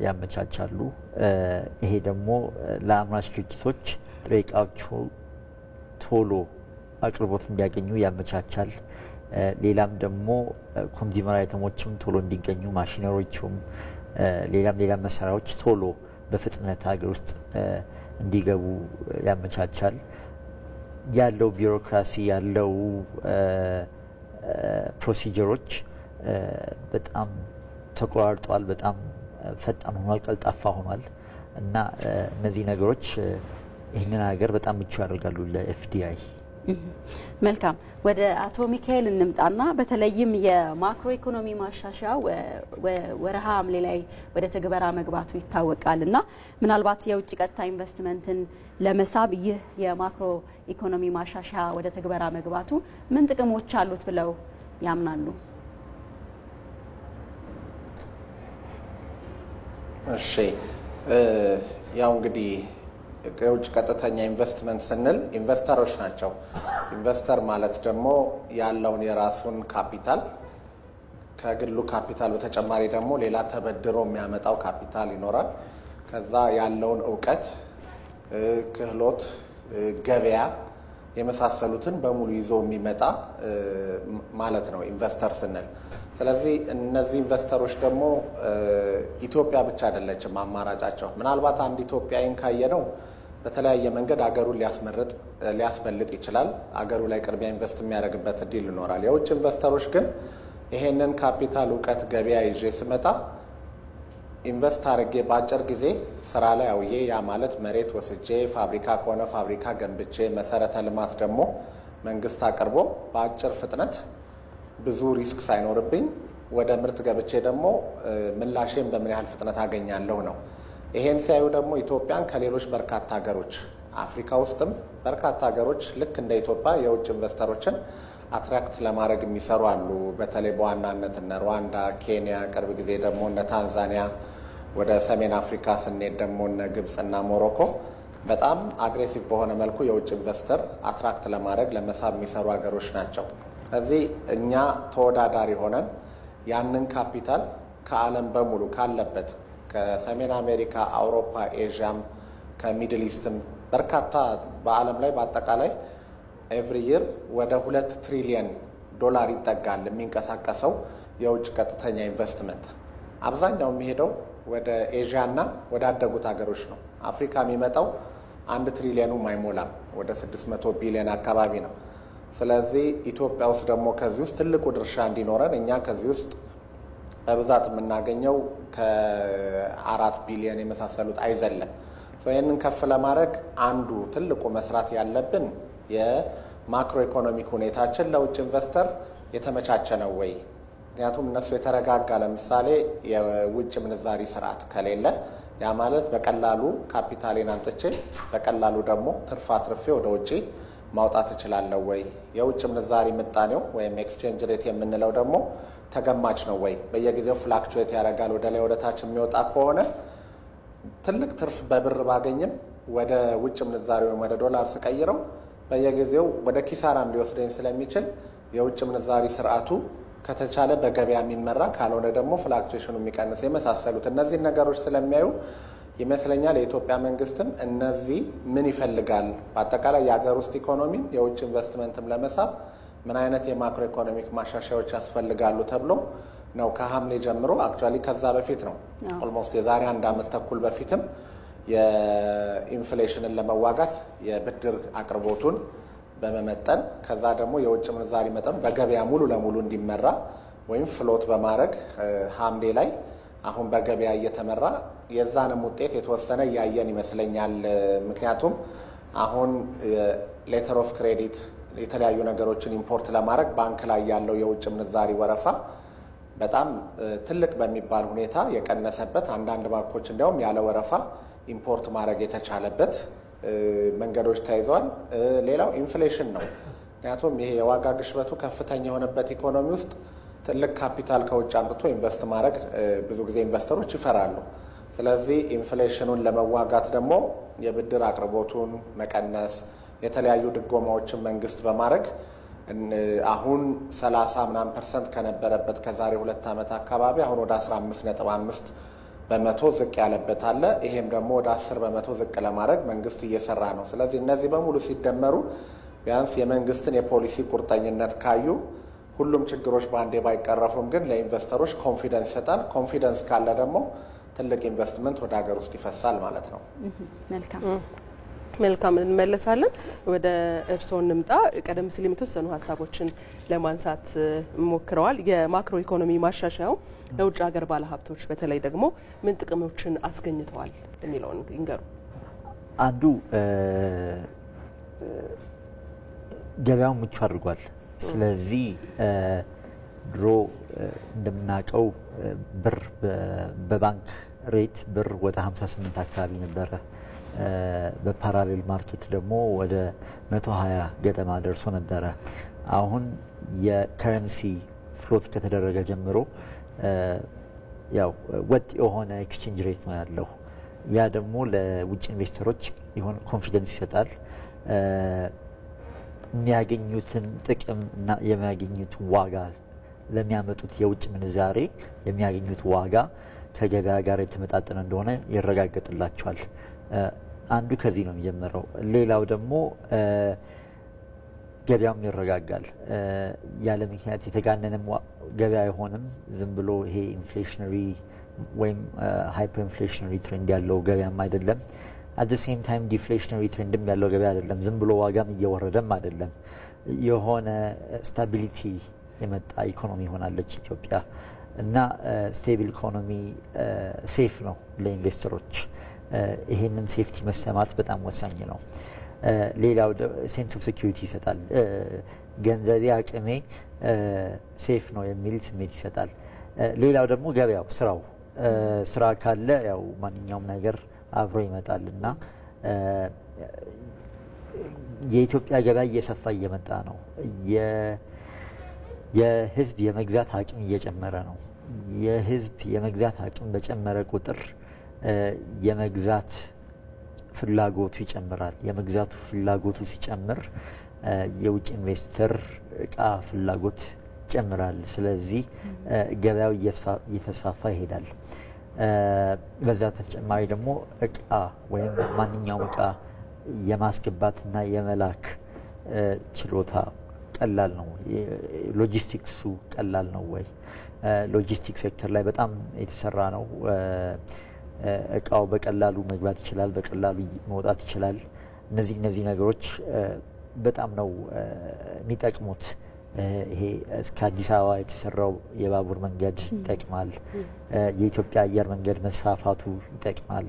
ያመቻቻሉ። ይሄ ደግሞ ለአምራች ድርጅቶች ጥሬ እቃዎቹ ቶሎ አቅርቦት እንዲያገኙ ያመቻቻል። ሌላም ደግሞ ኮንሱመር አይተሞችም ቶሎ እንዲገኙ ማሽነሪዎቹም ሌላም መሳሪያዎች ቶሎ በፍጥነት ሀገር ውስጥ እንዲገቡ ያመቻቻል። ያለው ቢሮክራሲ ያለው ፕሮሲጀሮች በጣም ተቆራርጧል፣ በጣም ፈጣን ሆኗል፣ ቀልጣፋ ሆኗል እና እነዚህ ነገሮች ይህንን ሀገር በጣም ምቹ ያደርጋሉ ለኤፍዲአይ። መልካም ወደ አቶ ሚካኤል እንምጣና በተለይም የማክሮ ኢኮኖሚ ማሻሻያ ወርሃ ሐምሌ ላይ ወደ ተግበራ መግባቱ ይታወቃልና ምናልባት የውጭ ቀጥታ ኢንቨስትመንትን ለመሳብ ይህ የማክሮ ኢኮኖሚ ማሻሻያ ወደ ተግበራ መግባቱ ምን ጥቅሞች አሉት ብለው ያምናሉ? እሺ ያው እንግዲህ የውጭ ቀጥተኛ ኢንቨስትመንት ስንል ኢንቨስተሮች ናቸው። ኢንቨስተር ማለት ደግሞ ያለውን የራሱን ካፒታል ከግሉ ካፒታል በተጨማሪ ደግሞ ሌላ ተበድሮ የሚያመጣው ካፒታል ይኖራል። ከዛ ያለውን እውቀት፣ ክህሎት፣ ገበያ የመሳሰሉትን በሙሉ ይዞ የሚመጣ ማለት ነው ኢንቨስተር ስንል። ስለዚህ እነዚህ ኢንቨስተሮች ደግሞ ኢትዮጵያ ብቻ አይደለችም አማራጫቸው። ምናልባት አንድ ኢትዮጵያዊን ካየነው በተለያየ መንገድ አገሩን ሊያስመልጥ ይችላል። አገሩ ላይ ቅድሚያ ኢንቨስት የሚያደርግበት እድል ይኖራል። የውጭ ኢንቨስተሮች ግን ይሄንን ካፒታል፣ እውቀት፣ ገበያ ይዤ ስመጣ ኢንቨስት አድርጌ በአጭር ጊዜ ስራ ላይ አውዬ ያ ማለት መሬት ወስጄ ፋብሪካ ከሆነ ፋብሪካ ገንብቼ መሰረተ ልማት ደግሞ መንግስት አቅርቦ በአጭር ፍጥነት ብዙ ሪስክ ሳይኖርብኝ ወደ ምርት ገብቼ ደግሞ ምላሽን በምን ያህል ፍጥነት አገኛለሁ ነው። ይሄን ሲያዩ ደግሞ ኢትዮጵያን ከሌሎች በርካታ ሀገሮች አፍሪካ ውስጥም በርካታ ሀገሮች ልክ እንደ ኢትዮጵያ የውጭ ኢንቨስተሮችን አትራክት ለማድረግ የሚሰሩ አሉ። በተለይ በዋናነት እነ ሩዋንዳ፣ ኬንያ፣ ቅርብ ጊዜ ደግሞ እነ ታንዛኒያ፣ ወደ ሰሜን አፍሪካ ስንሄድ ደግሞ እነ ግብፅና ሞሮኮ በጣም አግሬሲቭ በሆነ መልኩ የውጭ ኢንቨስተር አትራክት ለማድረግ ለመሳብ የሚሰሩ ሀገሮች ናቸው። ስለዚህ እኛ ተወዳዳሪ ሆነን ያንን ካፒታል ከዓለም በሙሉ ካለበት ከሰሜን አሜሪካ፣ አውሮፓ፣ ኤዥያም ከሚድል ኢስትም በርካታ በዓለም ላይ በአጠቃላይ ኤቭሪ ይር ወደ 2 ትሪሊየን ዶላር ይጠጋል የሚንቀሳቀሰው የውጭ ቀጥተኛ ኢንቨስትመንት። አብዛኛው የሚሄደው ወደ ኤዥያና ወደ አደጉት ሀገሮች ነው። አፍሪካ የሚመጣው 1 ትሪሊየኑም አይሞላም፣ ወደ 600 ቢሊዮን አካባቢ ነው። ስለዚህ ኢትዮጵያ ውስጥ ደግሞ ከዚህ ውስጥ ትልቁ ድርሻ እንዲኖረን እኛ ከዚህ ውስጥ በብዛት የምናገኘው ከ4 ቢሊዮን የመሳሰሉት አይዘለም። ይህንን ከፍ ለማድረግ አንዱ ትልቁ መስራት ያለብን የማክሮ ኢኮኖሚክ ሁኔታችን ለውጭ ኢንቨስተር የተመቻቸ ነው ወይ? ምክንያቱም እነሱ የተረጋጋ ለምሳሌ የውጭ ምንዛሪ ስርዓት ከሌለ ያ ማለት በቀላሉ ካፒታሌን አምጥቼ በቀላሉ ደግሞ ትርፍ አትርፌ ወደ ውጭ ማውጣት እችላለሁ ወይ? የውጭ ምንዛሪ ምጣኔው ወይም ኤክስቼንጅ ሬት የምንለው ደግሞ ተገማች ነው ወይ? በየጊዜው ፍላክቹዌት ያደርጋል ወደ ላይ ወደ ታች የሚወጣ ከሆነ ትልቅ ትርፍ በብር ባገኝም ወደ ውጭ ምንዛሪ ወይም ወደ ዶላር ስቀይረው በየጊዜው ወደ ኪሳራም ሊወስደኝ ስለሚችል የውጭ ምንዛሪ ስርዓቱ ከተቻለ በገበያ የሚመራ ካልሆነ ደግሞ ፍላክቹዌሽኑ የሚቀንስ የመሳሰሉት እነዚህን ነገሮች ስለሚያዩ ይመስለኛል የኢትዮጵያ መንግስትም እነዚህ ምን ይፈልጋል፣ በአጠቃላይ የሀገር ውስጥ ኢኮኖሚም የውጭ ኢንቨስትመንትም ለመሳብ ምን አይነት የማክሮ ኢኮኖሚክ ማሻሻያዎች ያስፈልጋሉ ተብሎ ነው ከሐምሌ ጀምሮ አክቹአሊ ከዛ በፊት ነው ኦልሞስት የዛሬ 1 ዓመት ተኩል በፊትም የኢንፍሌሽንን ለመዋጋት የብድር አቅርቦቱን በመመጠን ከዛ ደግሞ የውጭ ምንዛሪ መጠን በገበያ ሙሉ ለሙሉ እንዲመራ ወይም ፍሎት በማድረግ ሐምሌ ላይ አሁን በገበያ እየተመራ የዛንም ውጤት የተወሰነ ያየን ይመስለኛል። ምክንያቱም አሁን ሌተር ኦፍ ክሬዲት የተለያዩ ነገሮችን ኢምፖርት ለማድረግ ባንክ ላይ ያለው የውጭ ምንዛሪ ወረፋ በጣም ትልቅ በሚባል ሁኔታ የቀነሰበት፣ አንዳንድ ባንኮች እንዲያውም ያለ ወረፋ ኢምፖርት ማድረግ የተቻለበት መንገዶች ተይዟል። ሌላው ኢንፍሌሽን ነው። ምክንያቱም ይሄ የዋጋ ግሽበቱ ከፍተኛ የሆነበት ኢኮኖሚ ውስጥ ትልቅ ካፒታል ከውጭ አምጥቶ ኢንቨስት ማድረግ ብዙ ጊዜ ኢንቨስተሮች ይፈራሉ። ስለዚህ ኢንፍሌሽኑን ለመዋጋት ደግሞ የብድር አቅርቦቱን መቀነስ፣ የተለያዩ ድጎማዎችን መንግስት በማድረግ አሁን 30% ከነበረበት ከዛሬ 2 ዓመት አካባቢ አሁን ወደ 15.5 በመቶ ዝቅ ያለበት አለ። ይሄም ደግሞ ወደ 10 በመቶ ዝቅ ለማድረግ መንግስት እየሰራ ነው። ስለዚህ እነዚህ በሙሉ ሲደመሩ ቢያንስ የመንግስትን የፖሊሲ ቁርጠኝነት ካዩ ሁሉም ችግሮች በአንዴ ባይቀረፉም ግን ለኢንቨስተሮች ኮንፊደንስ ይሰጣል። ኮንፊደንስ ካለ ደግሞ ትልቅ ኢንቨስትመንት ወደ ሀገር ውስጥ ይፈሳል ማለት ነው። መልካም እንመለሳለን። ወደ እርስዎ እንምጣ። ቀደም ሲል የተወሰኑ ሀሳቦችን ለማንሳት ሞክረዋል። የማክሮ ኢኮኖሚ ማሻሻያው ለውጭ ሀገር ባለሀብቶች በተለይ ደግሞ ምን ጥቅሞችን አስገኝተዋል የሚለውን ይንገሩ። አንዱ ገበያውን ምቹ አድርጓል። ስለዚህ ድሮ እንደምናውቀው ብር በባንክ ሬት ብር ወደ 58 አካባቢ ነበረ። በፓራሌል ማርኬት ደግሞ ወደ 120 ገደማ ደርሶ ነበረ። አሁን የከረንሲ ፍሎት ከተደረገ ጀምሮ ያው ወጥ የሆነ ኤክስቼንጅ ሬት ነው ያለው። ያ ደግሞ ለውጭ ኢንቨስተሮች የሆነ ኮንፊደንስ ይሰጣል። የሚያገኙትን ጥቅም እና የሚያገኙት ዋጋ ለሚያመጡት የውጭ ምንዛሬ የሚያገኙት ዋጋ ከገበያ ጋር የተመጣጠነ እንደሆነ ይረጋገጥላቸዋል። አንዱ ከዚህ ነው የሚጀምረው። ሌላው ደግሞ ገበያውም ይረጋጋል። ያለ ምክንያት የተጋነነም ገበያ አይሆንም። ዝም ብሎ ይሄ ኢንፍሌሽነሪ ወይም ሃይፐር ኢንፍሌሽነሪ ትሬንድ ያለው ገበያም አይደለም። አት ዘ ሴም ታይም ዲፍሌሽነሪ ትሬንድም ያለው ገበያ አይደለም። ዝም ብሎ ዋጋም እየወረደም አይደለም። የሆነ ስታቢሊቲ የመጣ ኢኮኖሚ ሆናለች ኢትዮጵያ እና ስቴብል ኢኮኖሚ ሴፍ ነው ለኢንቨስተሮች። ይሄንን ሴፍቲ መሰማት በጣም ወሳኝ ነው። ሌላው ሴንስ ኦፍ ሴኩሪቲ ይሰጣል። ገንዘቤ አቅሜ ሴፍ ነው የሚል ስሜት ይሰጣል። ሌላው ደግሞ ገበያው ስራ ካለ ያው ማንኛውም ነገር አብሮ ይመጣል እና የኢትዮጵያ ገበያ እየሰፋ እየመጣ ነው። የህዝብ የመግዛት አቅም እየጨመረ ነው። የህዝብ የመግዛት አቅም በጨመረ ቁጥር የመግዛት ፍላጎቱ ይጨምራል። የመግዛቱ ፍላጎቱ ሲጨምር የውጭ ኢንቨስተር እቃ ፍላጎት ይጨምራል። ስለዚህ ገበያው እየተስፋፋ ይሄዳል። በዛ በተጨማሪ ደግሞ እቃ ወይም ማንኛውም እቃ የማስገባትና የመላክ ችሎታ ቀላል ነው። ሎጂስቲክሱ ቀላል ነው ወይ? ሎጂስቲክ ሴክተር ላይ በጣም የተሰራ ነው። እቃው በቀላሉ መግባት ይችላል፣ በቀላሉ መውጣት ይችላል። እነዚህ ነገሮች በጣም ነው የሚጠቅሙት። ይሄ እስከ አዲስ አበባ የተሰራው የባቡር መንገድ ይጠቅማል። የኢትዮጵያ አየር መንገድ መስፋፋቱ ይጠቅማል።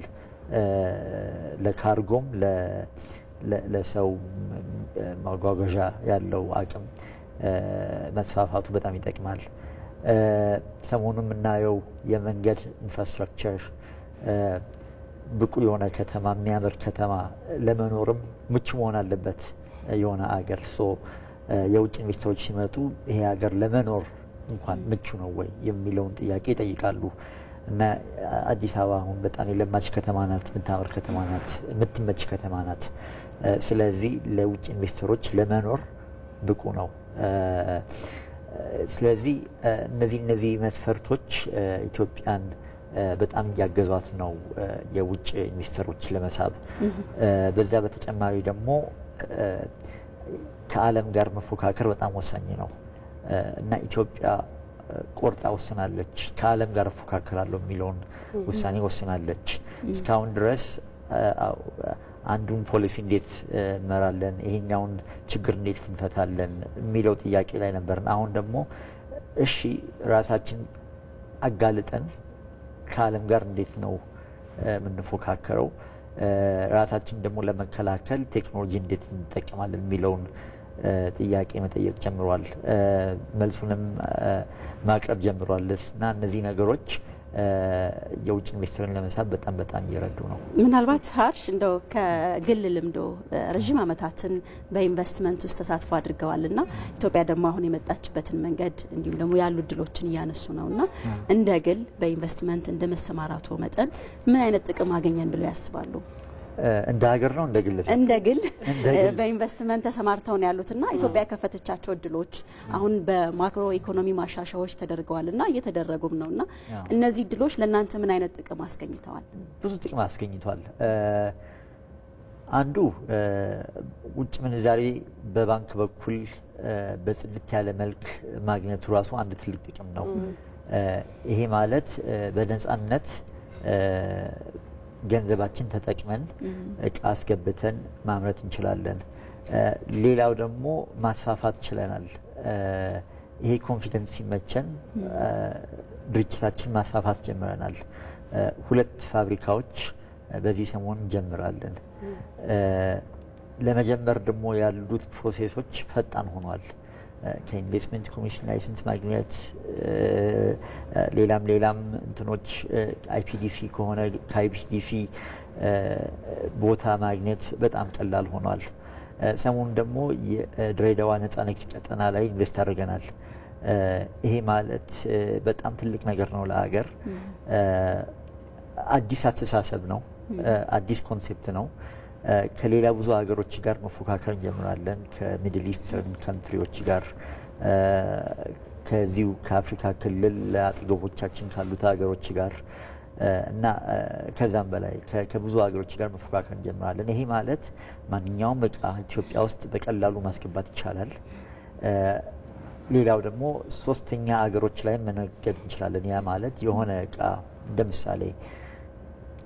ለካርጎም ለሰው ማጓጓዣ ያለው አቅም መስፋፋቱ በጣም ይጠቅማል። ሰሞኑን የምናየው የመንገድ ኢንፍራስትራክቸር ብቁ የሆነ ከተማ፣ የሚያምር ከተማ ለመኖርም ምቹ መሆን አለበት የሆነ አገር። የውጭ ኢንቨስተሮች ሲመጡ ይሄ ሀገር ለመኖር እንኳን ምቹ ነው ወይ የሚለውን ጥያቄ ይጠይቃሉ። እና አዲስ አበባ አሁን በጣም የለማች ከተማ ናት፣ የምታምር ከተማ ናት፣ የምትመች ከተማ ናት። ስለዚህ ለውጭ ኢንቨስተሮች ለመኖር ብቁ ነው። ስለዚህ እነዚህ መስፈርቶች ኢትዮጵያን በጣም እያገዟት ነው የውጭ ኢንቨስተሮች ለመሳብ። በዛ በተጨማሪ ደግሞ ከዓለም ጋር መፎካከር በጣም ወሳኝ ነው እና ኢትዮጵያ ቆርጣ ወስናለች። ከዓለም ጋር እፎካከራለሁ የሚለውን ውሳኔ ወስናለች። እስካሁን ድረስ አንዱን ፖሊሲ እንዴት እንመራለን፣ ይሄኛውን ችግር እንዴት እንፈታለን የሚለው ጥያቄ ላይ ነበርን። አሁን ደግሞ እሺ ራሳችን አጋልጠን ከዓለም ጋር እንዴት ነው የምንፎካከረው፣ ራሳችን ደግሞ ለመከላከል ቴክኖሎጂ እንዴት እንጠቀማለን የሚለውን ጥያቄ መጠየቅ ጀምሯል። መልሱንም ማቅረብ ጀምሯል እና እነዚህ ነገሮች የውጭ ኢንቨስተርን ለመሳብ በጣም እየረዱ ነው። ምናልባት ሀርሽ እንደው ከግል ልምዶ ረዥም ዓመታትን በኢንቨስትመንት ውስጥ ተሳትፎ አድርገዋልና ኢትዮጵያ ደግሞ አሁን የመጣችበትን መንገድ እንዲሁም ደግሞ ያሉ እድሎችን እያነሱ ነውና እንደ ግል በኢንቨስትመንት እንደ መሰማራቱ መጠን ምን አይነት ጥቅም አገኘን ብለው ያስባሉ? እንደ ሀገር ነው እንደ ግል በኢንቨስትመንት ተሰማርተው ነው ያሉትና ኢትዮጵያ ከፈተቻቸው እድሎች አሁን በማክሮ ኢኮኖሚ ማሻሻያዎች ተደርገዋልና እየተደረጉም ነውና እነዚህ እድሎች ለእናንተ ምን አይነት ጥቅም አስገኝተዋል? ብዙ ጥቅም አስገኝቷል። አንዱ ውጭ ምንዛሬ በባንክ በኩል በጽድት ያለ መልክ ማግኘቱ ራሱ አንድ ትልቅ ጥቅም ነው። ይሄ ማለት በነጻነት ገንዘባችን ተጠቅመን እቃ አስገብተን ማምረት እንችላለን። ሌላው ደግሞ ማስፋፋት ችለናል። ይሄ ኮንፊደንስ ሲመቸን ድርጅታችን ማስፋፋት ጀምረናል። 2 ፋብሪካዎች በዚህ ሰሞን እንጀምራለን። ለመጀመር ደግሞ ያሉት ፕሮሴሶች ፈጣን ሆኗል። ከኢንቨስትመንት ኮሚሽን ላይሰንስ ማግኘት ሌላም እንትኖች አይፒዲሲ ከሆነ ከአይፒዲሲ ቦታ ማግኘት በጣም ቀላል ሆኗል። ሰሞኑን ደግሞ የድሬዳዋ ነጻ ንግድ ቀጠና ላይ ኢንቨስት አድርገናል። ይሄ ማለት በጣም ትልቅ ነገር ነው ለሀገር። አዲስ አስተሳሰብ ነው፣ አዲስ ኮንሴፕት ነው። ከሌላ ብዙ ሀገሮች ጋር መፎካከር እንጀምራለን። ከሚድል ኢስተርን ካንትሪዎች ጋር ከዚሁ ከአፍሪካ ክልል አጠገቦቻችን ካሉት ሀገሮች ጋር እና ከዛም በላይ ከብዙ ሀገሮች ጋር መፎካከር እንጀምራለን። ይሄ ማለት ማንኛውም እቃ ኢትዮጵያ ውስጥ በቀላሉ ማስገባት ይቻላል። ሌላው ደግሞ ሶስተኛ ሀገሮች ላይ መነገድ እንችላለን። ያ ማለት የሆነ እቃ እንደ ምሳሌ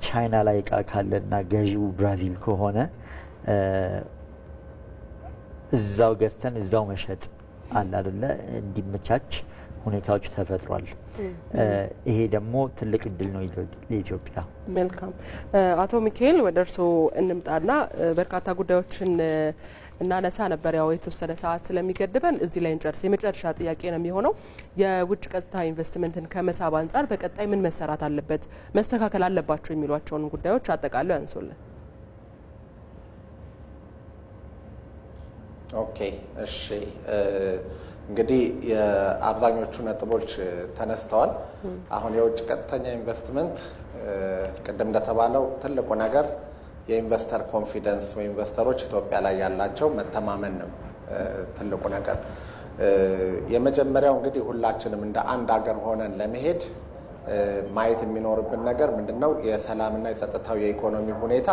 ቻይና ላይ እቃ ካለና ገዢው ብራዚል ከሆነ እዛው ገዝተን እዛው መሸጥ አለ አይደለ? እንዲመቻች ሁኔታዎች ተፈጥሯል። ይሄ ደግሞ ትልቅ እድል ነው ለኢትዮጵያ። መልካም አቶ ሚካኤል ወደ እርስዎ እንምጣና በርካታ ጉዳዮችን እናነሳ ነበር። ያው የተወሰነ ሰዓት ስለሚገድበን እዚህ ላይ እንጨርስ። የመጨረሻ ጥያቄ ነው የሚሆነው የውጭ ቀጥታ ኢንቨስትመንትን ከመሳብ አንጻር በቀጣይ ምን መሰራት አለበት፣ መስተካከል አለባቸው የሚሏቸውን ጉዳዮች አጠቃለው ያንሱልን። ኦኬ እሺ፣ እንግዲህ የአብዛኞቹ ነጥቦች ተነስተዋል። አሁን የውጭ ቀጥተኛ ኢንቨስትመንት ቅድም እንደተባለው ትልቁ ነገር የኢንቨስተር ኮንፊደንስ ወይ ኢንቨስተሮች ኢትዮጵያ ላይ ያላቸው መተማመን ነው ትልቁ ነገር። የመጀመሪያው እንግዲህ ሁላችንም እንደ አንድ ሀገር ሆነን ለመሄድ ማየት የሚኖርብን ነገር ምንድነው? የሰላምና የጸጥታው የኢኮኖሚ ሁኔታ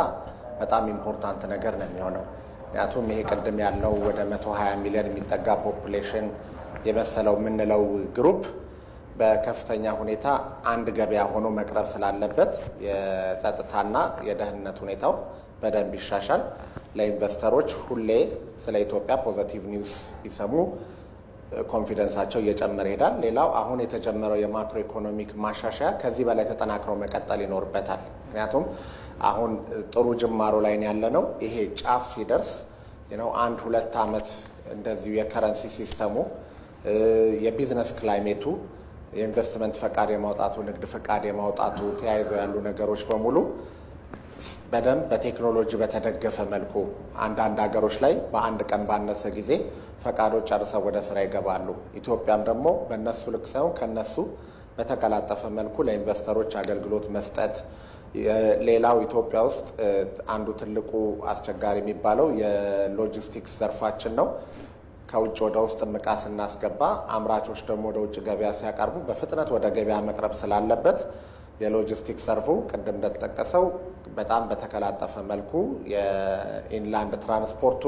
በጣም ኢምፖርታንት ነገር ነው የሚሆነው። ምክንያቱም ይሄ ቅድም ያለው ወደ 120 ሚሊዮን የሚጠጋ ፖፑሌሽን የመሰለው የምንለው ግሩፕ በከፍተኛ ሁኔታ አንድ ገበያ ሆኖ መቅረብ ስላለበት የጸጥታና የደህንነት ሁኔታው በደንብ ይሻሻል። ለኢንቨስተሮች ሁሌ ስለ ኢትዮጵያ ፖዚቲቭ ኒውስ ቢሰሙ ኮንፊደንሳቸው እየጨመረ ይሄዳል። ሌላው አሁን የተጀመረው የማክሮ ኢኮኖሚክ ማሻሻያ ከዚህ በላይ ተጠናክሮ መቀጠል ይኖርበታል። ምክንያቱም አሁን ጥሩ ጅማሮ ላይ ያለ ነው። ይሄ ጫፍ ሲደርስ አንድ ሁለት ዓመት እንደዚሁ የከረንሲ ሲስተሙ የቢዝነስ ክላይሜቱ የኢንቨስትመንት ፈቃድ የማውጣቱ ንግድ ፈቃድ የማውጣቱ ተያይዘው ያሉ ነገሮች በሙሉ በደንብ በቴክኖሎጂ በተደገፈ መልኩ አንዳንድ ሀገሮች ላይ በአንድ ቀን ባነሰ ጊዜ ፈቃዶች ጨርሰው ወደ ስራ ይገባሉ። ኢትዮጵያም ደግሞ በእነሱ ልክ ሳይሆን ከነሱ በተቀላጠፈ መልኩ ለኢንቨስተሮች አገልግሎት መስጠት። ሌላው ኢትዮጵያ ውስጥ አንዱ ትልቁ አስቸጋሪ የሚባለው የሎጂስቲክስ ዘርፋችን ነው። ከውጭ ወደ ውስጥ እቃ ስናስገባ አምራቾች ደግሞ ወደ ውጭ ገበያ ሲያቀርቡ በፍጥነት ወደ ገበያ መቅረብ ስላለበት የሎጂስቲክስ ዘርፉ ቅድም እንደተጠቀሰው በጣም በተቀላጠፈ መልኩ የኢንላንድ ትራንስፖርቱ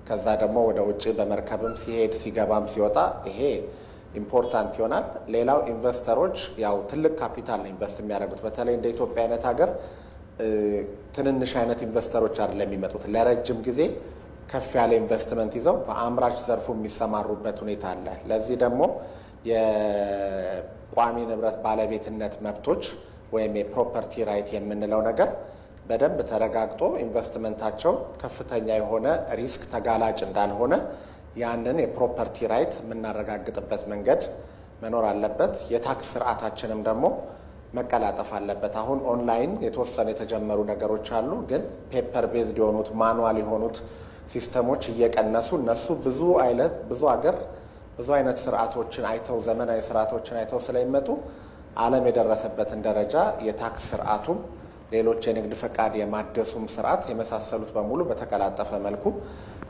ከዛ ደግሞ ወደ ውጭ በመርከብም ሲሄድ ሲገባም ሲወጣ ይሄ ኢምፖርታንት ይሆናል። ሌላው ኢንቨስተሮች ያው ትልቅ ካፒታል ነው ኢንቨስት የሚያደርጉት። በተለይ እንደ ኢትዮጵያ አይነት ሀገር ትንንሽ አይነት ኢንቨስተሮች አይደለም የሚመጡት። ለረጅም ጊዜ ከፍ ያለ ኢንቨስትመንት ይዘው በአምራች ዘርፉ የሚሰማሩበት ሁኔታ አለ። ለዚህ ደግሞ የቋሚ ንብረት ባለቤትነት መብቶች ወይም የፕሮፐርቲ ራይት የምንለው ነገር በደንብ ተረጋግጦ ኢንቨስትመንታቸው ከፍተኛ የሆነ ሪስክ ተጋላጭ እንዳልሆነ ያንን የፕሮፐርቲ ራይት የምናረጋግጥበት መንገድ መኖር አለበት። የታክስ ስርዓታችንም ደግሞ መቀላጠፍ አለበት። አሁን ኦንላይን የተወሰኑ የተጀመሩ ነገሮች አሉ፣ ግን ፔፐር ቤዝድ የሆኑት ማኑዋል የሆኑት ሲስተሞች እየቀነሱ እነሱ ብዙ አይነት ስርዓቶችን አይተው ዘመናዊ ስርዓቶችን አይተው ስለሚመጡ ዓለም የደረሰበትን ደረጃ የታክስ ስርዓቱም ሌሎች የንግድ ፈቃድ የማደሱም ስርዓት የመሳሰሉት በሙሉ በተቀላጠፈ መልኩ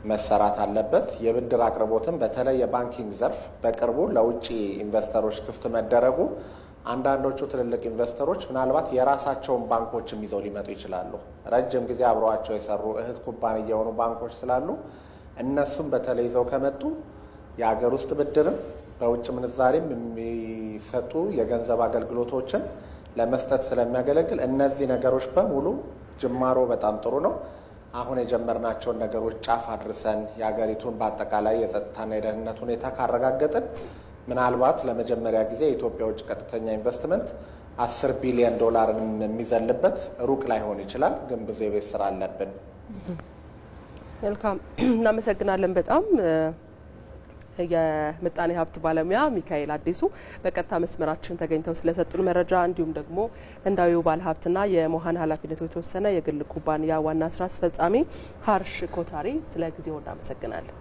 መሰራት አለበት። የብድር አቅርቦትም በተለይ የባንኪንግ ዘርፍ በቅርቡ ለውጭ ኢንቨስተሮች ክፍት መደረጉ አንዳንዶቹ ትልልቅ ኢንቨስተሮች ምናልባት የራሳቸውን ባንኮችም ይዘው ሊመጡ ይችላሉ። ረጅም ጊዜ አብረዋቸው የሰሩ እህት ኩባንያ የሆኑ ባንኮች ስላሉ እነሱም በተለይ ይዘው ከመጡ የሀገር ውስጥ ብድርም በውጭ ምንዛሬም የሚሰጡ የገንዘብ አገልግሎቶችን ለመስጠት ስለሚያገለግል እነዚህ ነገሮች በሙሉ ጅማሮ በጣም ጥሩ ነው። አሁን የጀመርናቸውን ነገሮች ጫፍ አድርሰን የሀገሪቱን በአጠቃላይ የጸጥታና የደህንነት ሁኔታ ካረጋገጥን ምናልባት ለመጀመሪያ ጊዜ የኢትዮጵያ ውጭ ቀጥተኛ ኢንቨስትመንት $10 ቢሊዮን የሚዘልበት ሩቅ ላይሆን ይችላል። ግን ብዙ የቤት ስራ አለብን። መልካም እናመሰግናለን በጣም የምጣኔ ሀብት ባለሙያ ሚካኤል አዲሱ በቀጥታ መስመራችን ተገኝተው ስለሰጡን መረጃ እንዲሁም ደግሞ ህንዳዊው ባለሀብትና የሞሃን ኃላፊነቱ የተወሰነ የግል ኩባንያ ዋና ስራ አስፈጻሚ ሀርሽ ኮታሪ ስለ ጊዜው እናመሰግናለን።